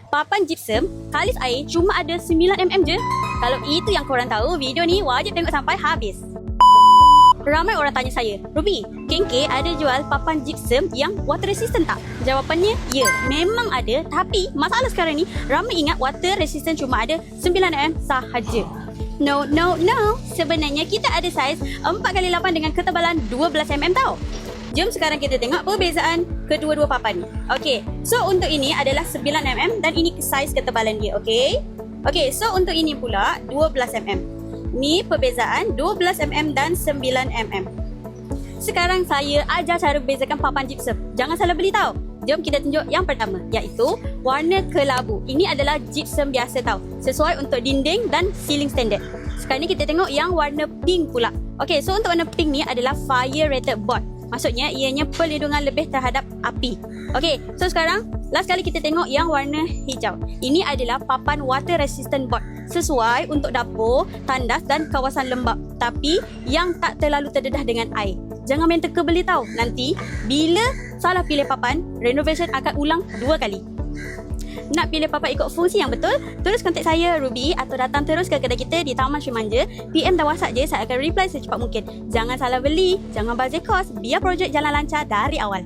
Papan gypsum, kalis air cuma ada 9mm je. Kalau itu yang korang tahu, video ni wajib tengok sampai habis. Ramai orang tanya saya, Ruby, KK ada jual papan gypsum yang water resistant tak? Jawapannya, ya, memang ada. Tapi masalah sekarang ni, ramai ingat water resistant cuma ada 9mm sahaja. No. Sebenarnya kita ada saiz 4x8 dengan ketebalan 12mm tau. Jom sekarang kita tengok perbezaan kedua-dua papan ni. Okey, so untuk ini adalah 9mm dan ini saiz ketebalan dia, okey? Okey, so untuk ini pula 12mm. Ni perbezaan 12mm dan 9mm. Sekarang saya ajar cara bezakan papan gypsum. Jangan salah beli tau. Jom kita tunjuk yang pertama, iaitu warna kelabu. Ini adalah gypsum biasa tau, sesuai untuk dinding dan ceiling standard. Sekarang ni kita tengok yang warna pink pula. Okey, so untuk warna pink ni adalah fire rated board. Maksudnya ianya perlindungan lebih terhadap api. Okey, so sekarang last kali kita tengok yang warna hijau. Ini adalah papan water resistant board, sesuai untuk dapur, tandas dan kawasan lembap, tapi yang tak terlalu terdedah dengan air. Jangan main teka beli tau. Nanti bila salah pilih papan, renovation akan ulang 2 kali. Nak pilih papan ikut fungsi yang betul, terus kontak saya, Ruby, atau datang terus ke kedai kita di Taman Sri Manja. PM dan WhatsApp je, saya akan reply secepat mungkin. Jangan salah beli, jangan bazir kos, biar projek jalan lancar dari awal.